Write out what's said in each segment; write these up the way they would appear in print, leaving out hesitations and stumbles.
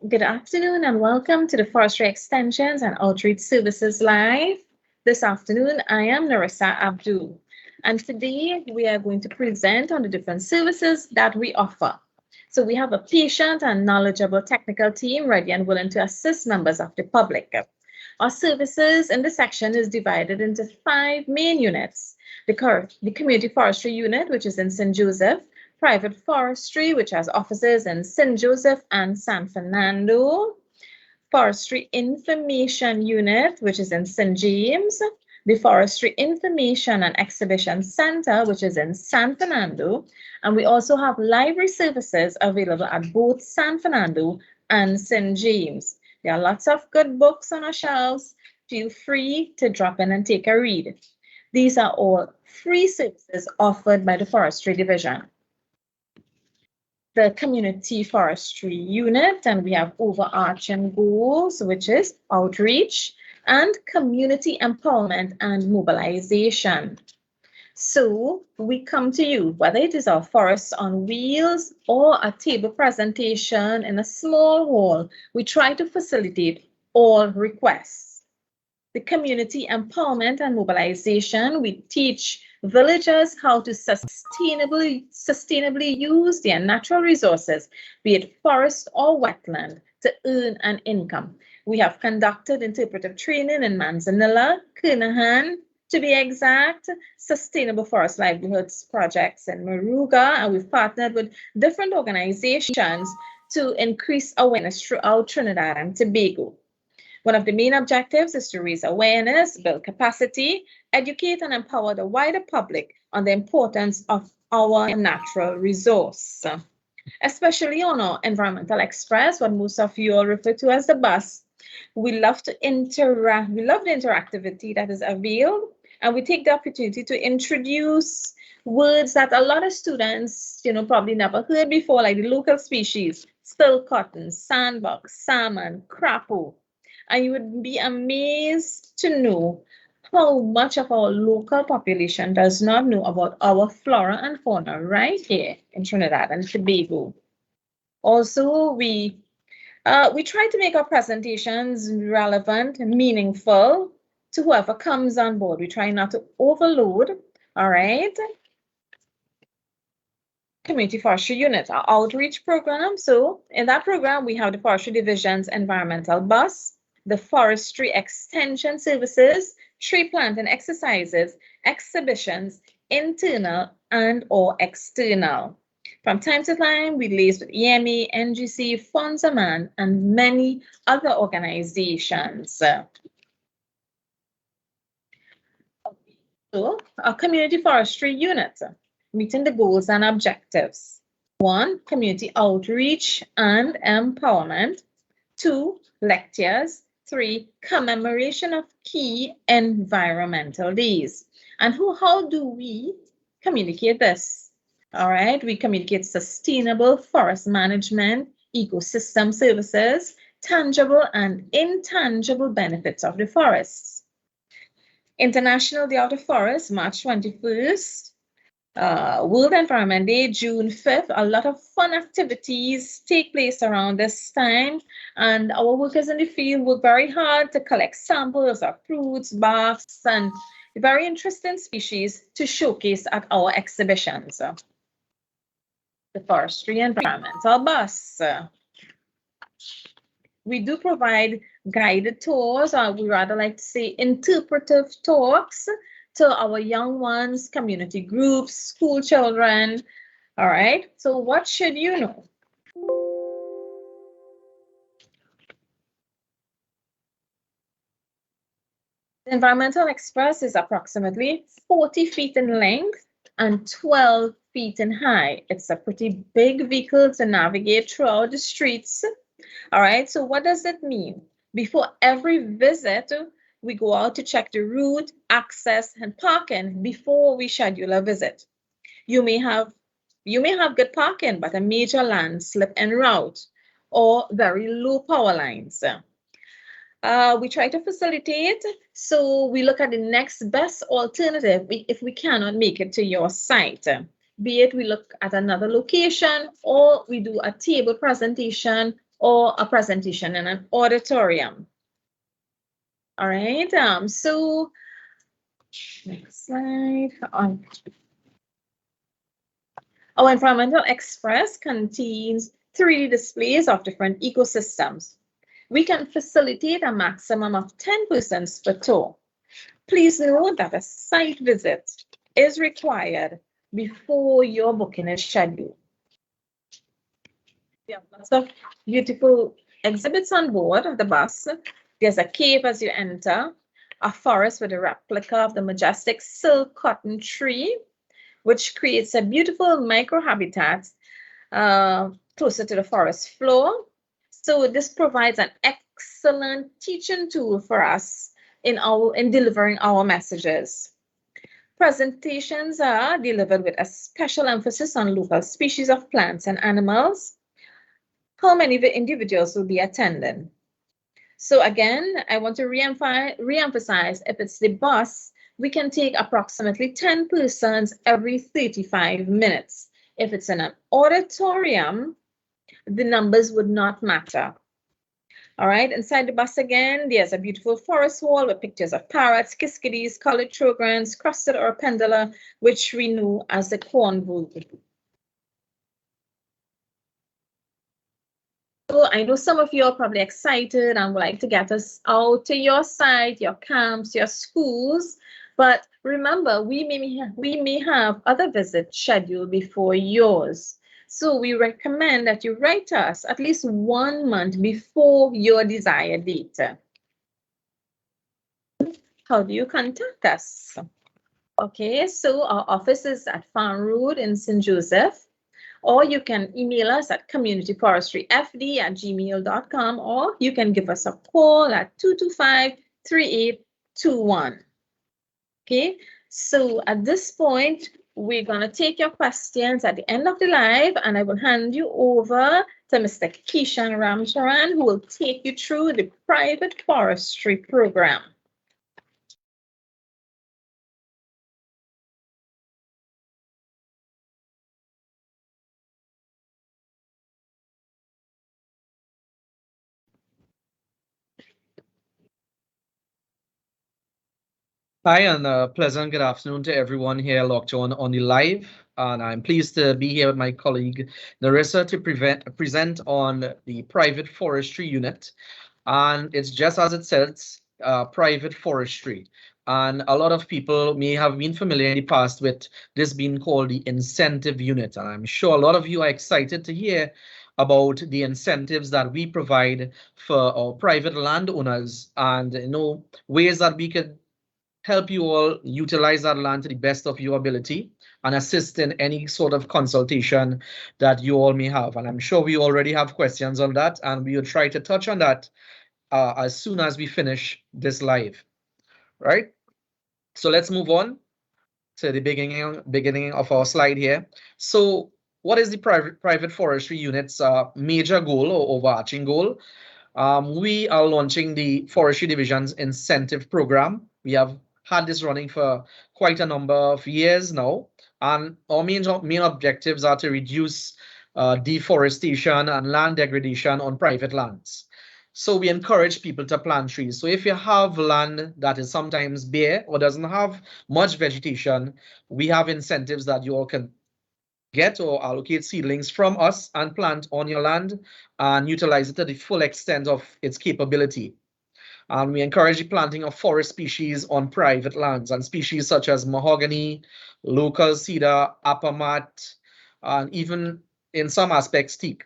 Good afternoon and welcome to the Forestry Extensions and Outreach Services Live. This afternoon, I am Narissa Abdool, and today we are going to present on the different services that we offer. So we have a patient and knowledgeable technical team ready and willing to assist members of the public. Our services in this section is divided into 5 main units. The Community Forestry Unit, which is in St. Joseph, Private Forestry, which has offices in St. Joseph and San Fernando, Forestry Information Unit, which is in St. James, the Forestry Information and Exhibition Center, which is in San Fernando, and we also have library services available at both San Fernando and St. James. There are lots of good books on our shelves. Feel free to drop in and take a read. These are all free services offered by the Forestry Division. The Community Forestry Unit, and we have overarching goals, which is outreach and community empowerment and mobilization. So we come to you, whether it is our Forests on Wheels or a table presentation in a small hall, we try to facilitate all requests. The community empowerment and mobilization, we teach villagers how to sustainably use their natural resources, be it forest or wetland, to earn an income. We have conducted interpretive training in Manzanilla, Kernahan, to be exact, sustainable forest livelihoods projects in Moruga, and we've partnered with different organizations to increase awareness throughout Trinidad and Tobago. One of the main objectives is to raise awareness, build capacity, educate and empower the wider public on the importance of our natural resource. Especially on our Environmental Express, what most of you all refer to as the bus. We love to interact, we love the interactivity that is availed, and we take the opportunity to introduce words that a lot of students, probably never heard before, like the local species, still cotton, sandbug, salmon, crapo. And you would be amazed to know how much of our local population does not know about our flora and fauna right here in Trinidad and Tobago. Also, we try to make our presentations relevant and meaningful to whoever comes on board. We try not to overload, all right? Community Forestry Unit, our outreach program. So in that program, we have the Forestry Division's environmental bus, the Forestry Extension Services, tree planting exercises, exhibitions, internal and or external. From time to time, we liaise with EMA, NGC, Fonzaman, and many other organizations. So, our Community Forestry Unit, meeting the goals and objectives. 1, community outreach and empowerment. 2, lectures. 3, commemoration of key environmental days. And how do we communicate this? All right, we communicate sustainable forest management, ecosystem services, tangible and intangible benefits of the forests. International Day of the Forest, March 21st. World Environment Day, June 5th. A lot of fun activities take place around this time, and our workers in the field work very hard to collect samples of fruits, barks, and very interesting species to showcase at our exhibitions. The Forestry Environmental Bus. We do provide guided tours, or we rather like to say interpretive talks, to our young ones, community groups, school children. All right, so what should you know? The Environmental Express is approximately 40 feet in length and 12 feet in height. It's a pretty big vehicle to navigate throughout the streets. All right, so what does it mean? Before every visit, we go out to check the route, access, and parking before we schedule a visit. You may have good parking, but a major landslip en route or very low power lines. We try to facilitate, so we look at the next best alternative if we cannot make it to your site. Be it we look at another location or we do a table presentation or a presentation in an auditorium. All right, so next slide. Our Environmental Express contains 3D displays of different ecosystems. We can facilitate a maximum of 10 persons per tour. Please note that a site visit is required before your booking is scheduled. We have lots of beautiful exhibits on board of the bus. There's a cave as you enter, a forest with a replica of the majestic silk cotton tree, which creates a beautiful microhabitat closer to the forest floor. So this provides an excellent teaching tool for us in delivering our messages. Presentations are delivered with a special emphasis on local species of plants and animals. How many individuals will be attending? So again, I want to re-emphasize, if it's the bus, we can take approximately 10 persons every 35 minutes. If it's in an auditorium, the numbers would not matter. All right, inside the bus again, there's a beautiful forest wall with pictures of parrots, kiskadis, colored trogons, crested or pendula, which we know as the cornbull. So I know some of you are probably excited and would like to get us out to your site, your camps, your schools. But remember, we may have other visits scheduled before yours. So we recommend that you write us at least 1 month before your desired date. How do you contact us? Okay, so our office is at Farm Road in St. Joseph. Or you can email us at communityforestryfd@gmail.com, or you can give us a call at 225-3821. Okay, so at this point, we're going to take your questions at the end of the live, and I will hand you over to Mr. Kishan Ramcharan, who will take you through the private forestry program. Hi, and pleasant good afternoon to everyone here locked on the live. And I'm pleased to be here with my colleague Narissa to present on the private forestry unit. And it's just as it says, private forestry. And a lot of people may have been familiar in the past with this being called the incentive unit. And I'm sure a lot of you are excited to hear about the incentives that we provide for our private landowners and ways that we could help you all utilize that land to the best of your ability and assist in any sort of consultation that you all may have. And I'm sure we already have questions on that, and we will try to touch on that as soon as we finish this live, right? So let's move on to the beginning of our slide here. So what is the private forestry unit's major goal or overarching goal? We are launching the Forestry Division's incentive program. We have had this running for quite a number of years now, and our main objectives are to reduce deforestation and land degradation on private lands. So we encourage people to plant trees. So if you have land that is sometimes bare or doesn't have much vegetation, we have incentives that you all can get or allocate seedlings from us and plant on your land and utilize it to the full extent of its capability. We encourage the planting of forest species on private lands, and species such as mahogany, local cedar, apamat, and even in some aspects teak.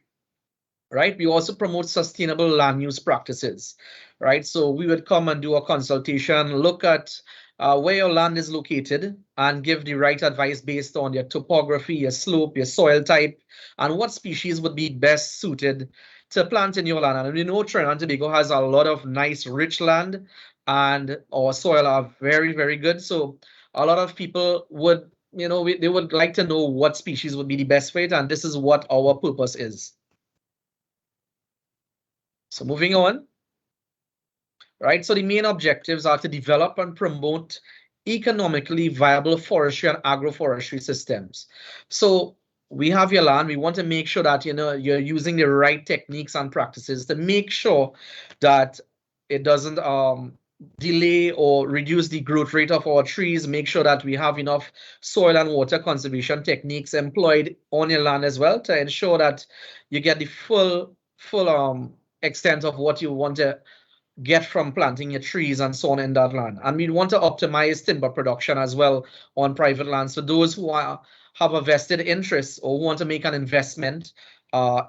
Right? We also promote sustainable land use practices, right? So we would come and do a consultation, look at where your land is located and give the right advice based on your topography, your slope, your soil type, and what species would be best suited to plant in your land. And we know Trinidad and Tobago has a lot of nice, rich land, and our soil are very, very good. So a lot of people would, they would like to know what species would be the best fit, and this is what our purpose is. So moving on, right? So the main objectives are to develop and promote economically viable forestry and agroforestry systems. So we have your land. We want to make sure that you're using the right techniques and practices to make sure that it doesn't delay or reduce the growth rate of our trees. Make sure that we have enough soil and water conservation techniques employed on your land as well to ensure that you get the full extent of what you want to get from planting your trees and so on in that land. And we want to optimize timber production as well on private lands. So those who have a vested interest or want to make an investment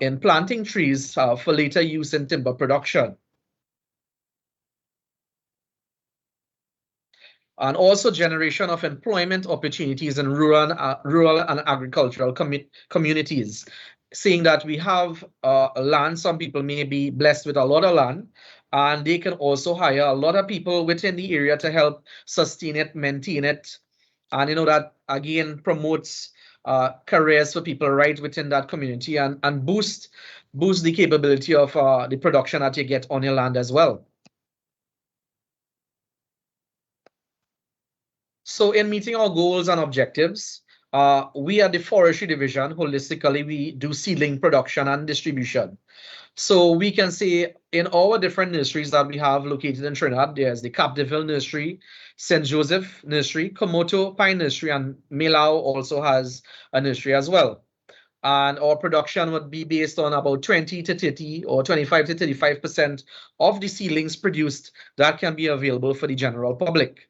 in planting trees for later use in timber production. And also generation of employment opportunities in rural and agricultural communities. Seeing that we have land, some people may be blessed with a lot of land, and they can also hire a lot of people within the area to help sustain it, maintain it. And that again promotes careers for people right within that community and boost the capability of the production that you get on your land as well. So in meeting our goals and objectives, we at the Forestry Division, holistically, we do seedling production and distribution. So we can say in our different nurseries that we have located in Trinidad, there's the Capdeville Nursery, St. Joseph Nursery, Komoto Pine Nursery, and Melau also has a nursery as well. And our production would be based on about 20 to 30 or 25 to 35% of the seedlings produced that can be available for the general public,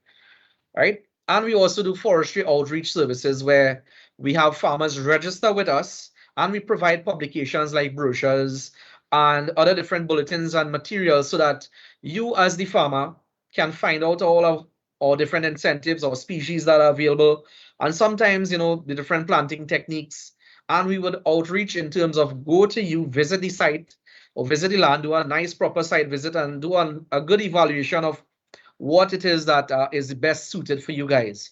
right? And we also do forestry outreach services where we have farmers register with us and we provide publications like brochures and other different bulletins and materials so that you as the farmer can find out all of our different incentives or species that are available and sometimes, the different planting techniques. And we would outreach in terms of go to you, visit the site or visit the land, do a nice proper site visit and do a good evaluation of what it is that is best suited for you guys.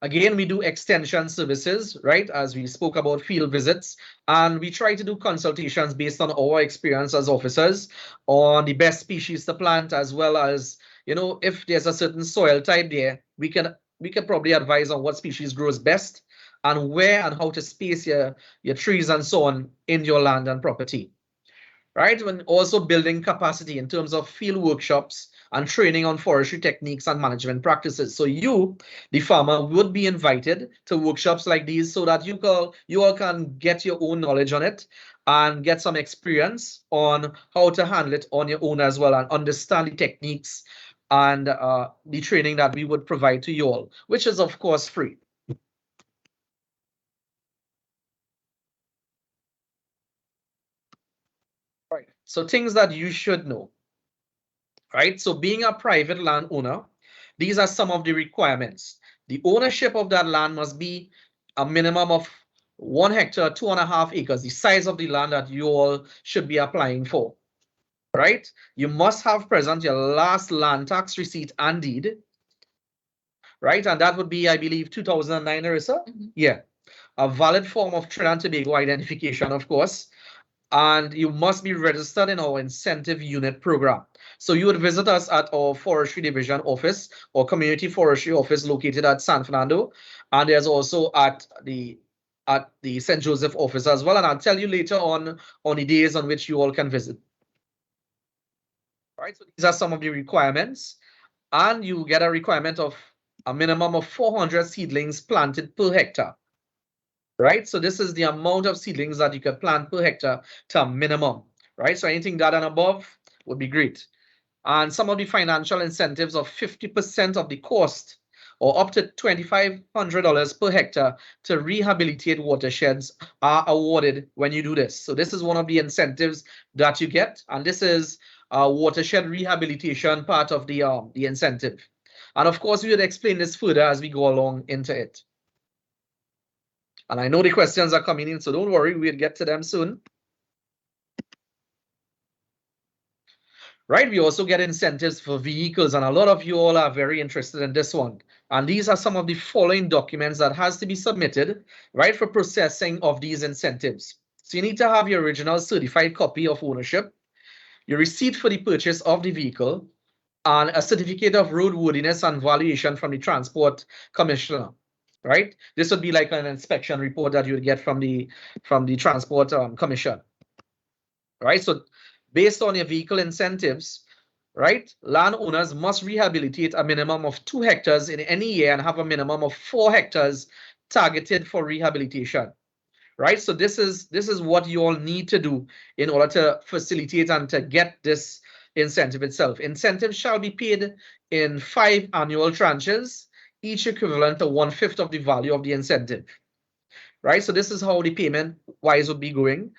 Again, we do extension services, right? As we spoke about field visits, and we try to do consultations based on our experience as officers on the best species to plant, as well as, if there's a certain soil type there, we can probably advise on what species grows best and where and how to space your trees and so on in your land and property. Right? When also building capacity in terms of field workshops and training on forestry techniques and management practices. So you, the farmer, would be invited to workshops like these so that you all can get your own knowledge on it and get some experience on how to handle it on your own as well and understand the techniques and the training that we would provide to you all, which is of course free. Right. So things that you should know. Right. So being a private landowner, these are some of the requirements. The ownership of that land must be a minimum of 1 hectare, 2.5 acres, the size of the land that you all should be applying for. Right. You must have present your last land tax receipt and deed. Right. And that would be, I believe, 2009, Narissa. Yeah. A valid form of Trinidad and Tobago identification, of course. And you must be registered in our incentive unit program. So you would visit us at our Forestry Division office or Community Forestry office located at San Fernando. And there's also at the St. Joseph office as well. And I'll tell you later on the days on which you all can visit. All right, so these are some of the requirements. And you get a requirement of a minimum of 400 seedlings planted per hectare. Right, so this is the amount of seedlings that you could plant per hectare to a minimum, right? So anything that and above would be great. And some of the financial incentives of 50% of the cost or up to $2,500 per hectare to rehabilitate watersheds are awarded when you do this. So this is one of the incentives that you get, and this is watershed rehabilitation part of the incentive. And of course, we would explain this further as we go along into it. And I know the questions are coming in, so don't worry, we'll get to them soon. Right, we also get incentives for vehicles, and a lot of you all are very interested in this one. And these are some of the following documents that has to be submitted, right, for processing of these incentives. So you need to have your original certified copy of ownership, your receipt for the purchase of the vehicle, and a certificate of roadworthiness and valuation from the Transport Commissioner. right? This would be like an inspection report that you would get from the Transport Commission, right? So based on your vehicle incentives, right, landowners must rehabilitate a minimum of 2 hectares in any year and have a minimum of 4 hectares targeted for rehabilitation, right? So this is what you all need to do in order to facilitate and to get this incentive itself. Incentives shall be paid in 5 annual tranches, each equivalent to 1/5 of the value of the incentive, right? So this is how the payment wise would be going.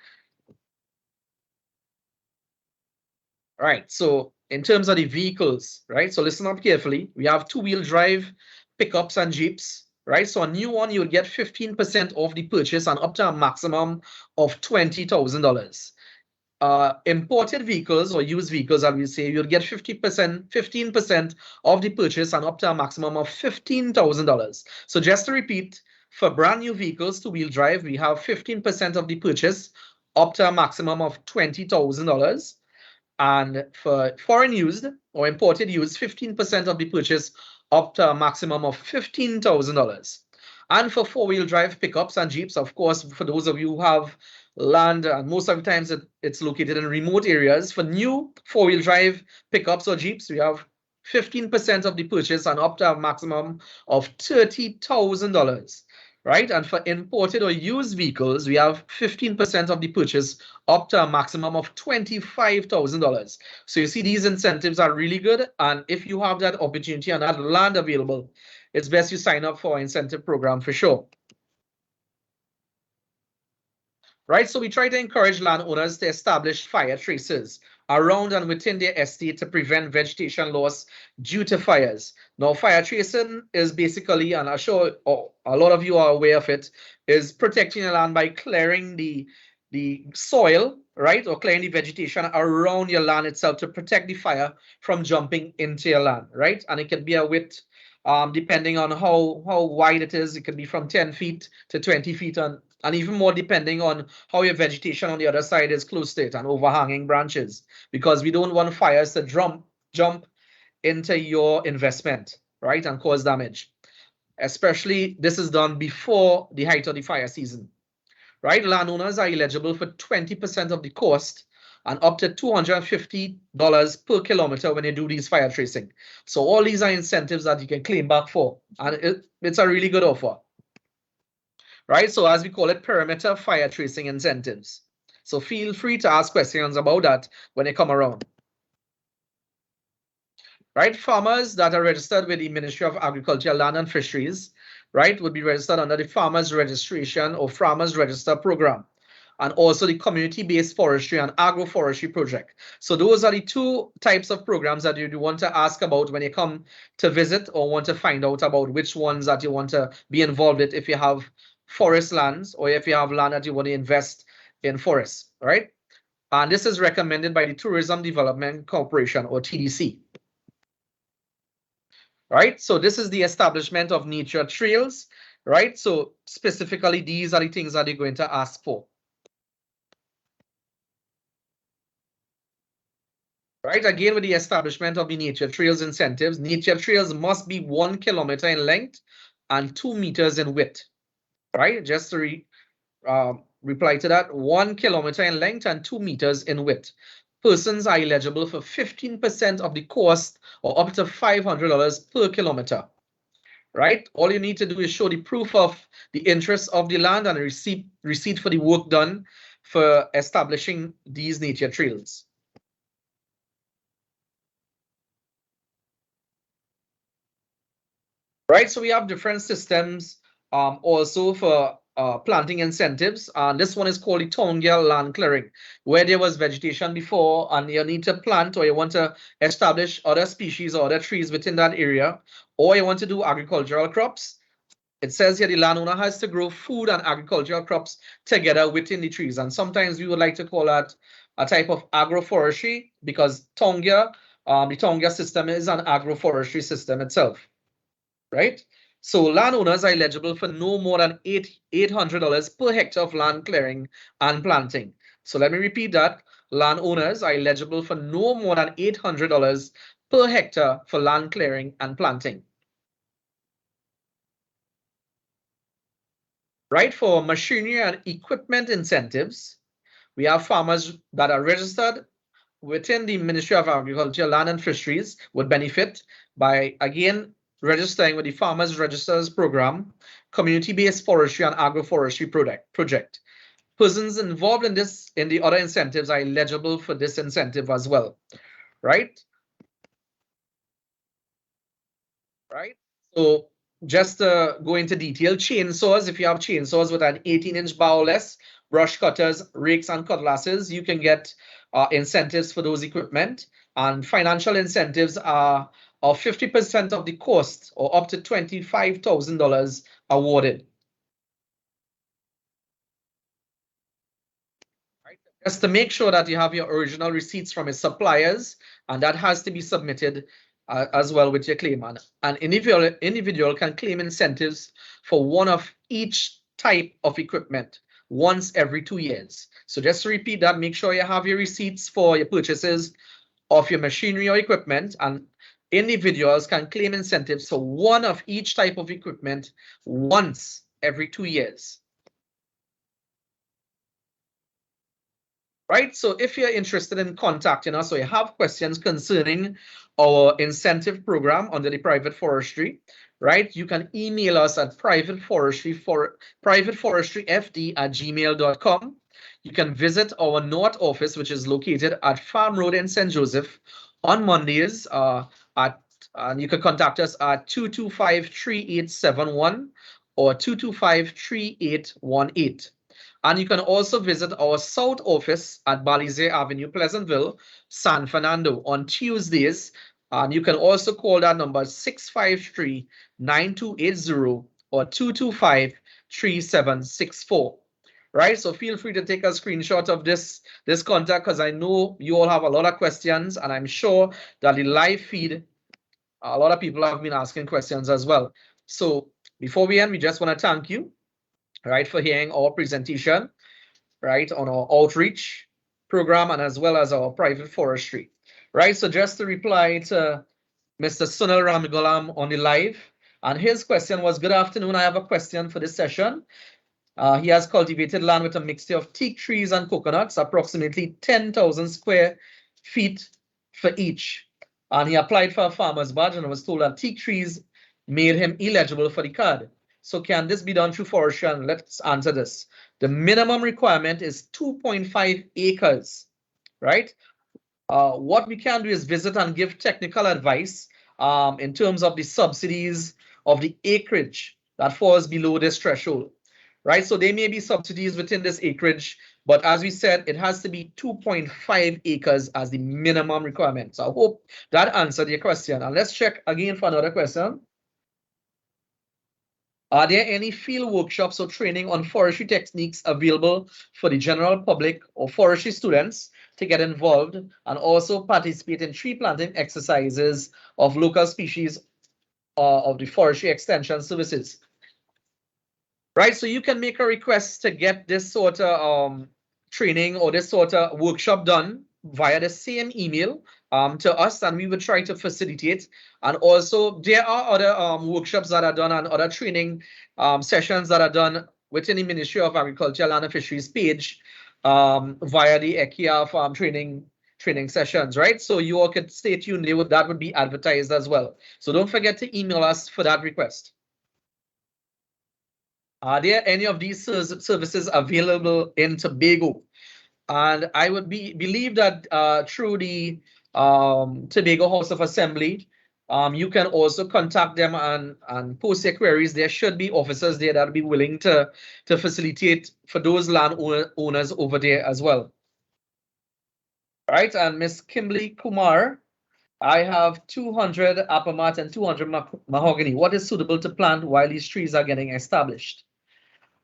Right, so in terms of the vehicles, right? So listen up carefully. We have 2-wheel drive pickups and Jeeps, right? So a new one, you'll get 15% off the purchase and up to a maximum of $20,000. Imported vehicles or used vehicles, I will say, you'll get 15% of the purchase and up to a maximum of $15,000. So just to repeat, for brand new vehicles, 2-wheel drive, we have 15% of the purchase up to a maximum of $20,000. And for foreign used or imported used, 15% of the purchase up to a maximum of $15,000. And for 4-wheel drive pickups and Jeeps, of course, for those of you who have land, and most of the times it's located in remote areas, for new 4-wheel drive pickups or Jeeps, we have 15% of the purchase and up to a maximum of $30,000. Right? And for imported or used vehicles, we have 15% of the purchase up to a maximum of $25,000. So you see, these incentives are really good. And if you have that opportunity and that land available, it's best you sign up for our incentive program for sure. Right, so we try to encourage landowners to establish fire traces around and within their estate to prevent vegetation loss due to fires. Now, fire tracing is basically, and I'm sure a lot of you are aware of it, is protecting the land by clearing the soil, right, or clearing the vegetation around your land itself to protect the fire from jumping into your land, right? And it can be a width, depending on how wide it is. It could be from 10 feet to 20 feet and even more depending on how your vegetation on the other side is close to it and overhanging branches, because we don't want fires to jump into your investment, right, and cause damage. Especially this is done before the height of the fire season, right? Landowners are eligible for 20% of the cost and up to $250 per kilometer when they do these fire tracing. So all these are incentives that you can claim back for, and it's a really good offer. Right, so as we call it, perimeter fire tracing incentives. So feel free to ask questions about that when they come around. Right, farmers that are registered with the Ministry of Agriculture, Land and Fisheries, right, would be registered under the Farmers Registration or Farmers Register Program, and also the Community-Based Forestry and Agroforestry Project. So those are the 2 types of programs that you want to ask about when you come to visit or want to find out about which ones that you want to be involved with if you have forest lands or if you have land that you want to invest in forests, right? And this is recommended by the Tourism Development Corporation or TDC. Right, so this is the establishment of nature trails, right? So specifically, these are the things that they're going to ask for. Right, again, with the establishment of the nature trails incentives, nature trails must be 1 kilometer in length and 2 meters in width. Right, just to reply to that, 1 kilometer in length and 2 meters in width. Persons are eligible for 15% of the cost or up to $500 per kilometer. Right, all you need to do is show the proof of the interest of the land and a receipt for the work done for establishing these nature trails. Right, so we have different systems also for planting incentives. And this one is called the Tonga land clearing, where there was vegetation before and you need to plant or you want to establish other species or other trees within that area, or you want to do agricultural crops. It says here the landowner has to grow food and agricultural crops together within the trees. And sometimes we would like to call that a type of agroforestry, because Tonga, the Tonga system is an agroforestry system itself. Right? So landowners are eligible for no more than $800 per hectare of land clearing and planting. So let me repeat that. Landowners are eligible for no more than $800 per hectare for land clearing and planting. right? For machinery and equipment incentives, we have farmers that are registered within the Ministry of Agriculture, Land and Fisheries would benefit by, again, registering with the Farmers Registers Program, Community-Based Forestry and Agroforestry project. Persons involved in the other incentives are eligible for this incentive as well, right? Right. So just to go into detail, chainsaws, if you have chainsaws with an 18-inch bow or less, brush cutters, rakes, and cutlasses, you can get incentives for those equipment. And financial incentives are of 50% of the cost or up to $25,000 awarded. Right. Just to make sure that you have your original receipts from your suppliers, and that has to be submitted as well with your claim. And an individual can claim incentives for one of each type of equipment once every 2 years. So just to repeat that, make sure you have your receipts for your purchases of your machinery or equipment, and individuals can claim incentives for one of each type of equipment once every 2 years. Right, so if you're interested in contacting us or you have questions concerning our incentive program under the private forestry, right, you can email us at privateforestryfd@gmail.com. You can visit our North office, which is located at Farm Road in St. Joseph on Mondays. And you can contact us at 225-3871 or 225-3818. And you can also visit our South office at Balize Avenue, Pleasantville, San Fernando on Tuesdays. And you can also call that number 653-9280 or 225-3764. Right, so feel free to take a screenshot of this contact, because I know you all have a lot of questions, and I'm sure that the live feed, a lot of people have been asking questions as well. So before we end, we just want to thank you, right, for hearing our presentation, right, on our outreach program and as well as our private forestry, right? So just to reply to Mr. Sunil Ramgolam on the live, and his question was, good afternoon, I have a question for this session. He has cultivated land with a mixture of teak trees and coconuts, approximately 10,000 square feet for each. And he applied for a farmer's badge and was told that teak trees made him eligible for the card. So can this be done through forestry? And let's answer this. The minimum requirement is 2.5 acres, right? What we can do is visit and give technical advice in terms of the subsidies of the acreage that falls below this threshold, right? So there may be subsidies within this acreage, but as we said, it has to be 2.5 acres as the minimum requirement. So I hope that answered your question. And let's check again for another question. Are there any field workshops or training on forestry techniques available for the general public or forestry students to get involved and also participate in tree planting exercises of local species of the forestry extension services? Right, so you can make a request to get this sort of training or this sort of workshop done via the same email to us, and we will try to facilitate. And also there are other workshops that are done and other training sessions that are done within the Ministry of Agriculture, Land and Fisheries page via the ECIA farm training sessions, right? So you all could stay tuned there, that would be advertised as well. So don't forget to email us for that request. Are there any of these services available in Tobago? And I would believe that through the Tobago House of Assembly, you can also contact them and post your queries. There should be officers there that will be willing to facilitate for those land owners over there as well. All right, and Miss Kimberly Kumar, I have 200 apamat and 200 mahogany. What is suitable to plant while these trees are getting established?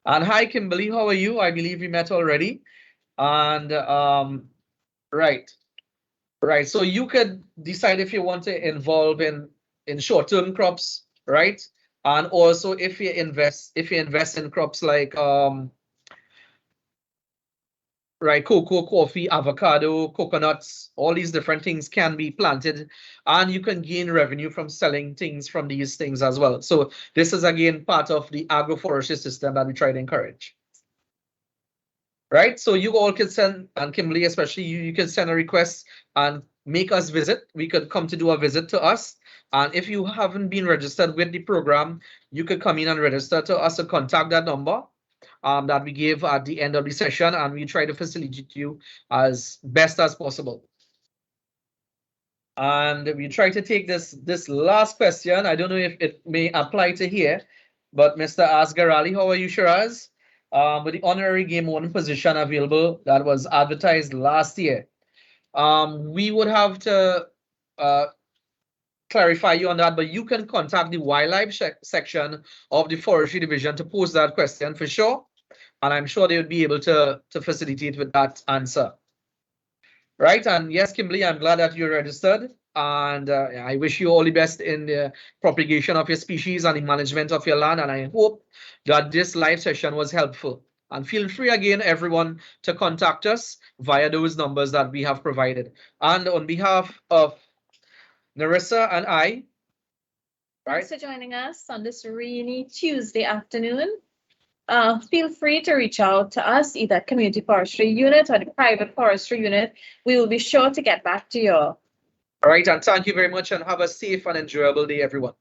And hi, Kimberly, how are you? I believe we met already. And right. So you could decide if you want to involve in short-term crops, right? And also if you invest in crops like right? Cocoa, coffee, avocado, coconuts, all these different things can be planted, and you can gain revenue from selling things from these things as well. So this is again part of the agroforestry system that we try to encourage. Right? So you all can send, and Kimberly, especially you can send a request and make us visit. We could come to do a visit to us. And if you haven't been registered with the program, you could come in and register to us and contact that number that we gave at the end of the session, and we try to facilitate you as best as possible. And we try to take this last question. I don't know if it may apply to here, but Mr. Asghar Ali, how are you, Shiraz? With the honorary game warden position available that was advertised last year. We would have to clarify you on that, but you can contact the wildlife section of the forestry division to pose that question for sure. And I'm sure they would be able to facilitate with that answer. Right, and yes, Kimberly, I'm glad that you're registered, and I wish you all the best in the propagation of your species and the management of your land, and I hope that this live session was helpful. And feel free again, everyone, to contact us via those numbers that we have provided. And on behalf of Narissa and I, thanks for joining us on this rainy Tuesday afternoon. Feel free to reach out to us, either Community Forestry Unit or the Private Forestry Unit. We will be sure to get back to you. All right, and thank you very much, and have a safe and enjoyable day, everyone.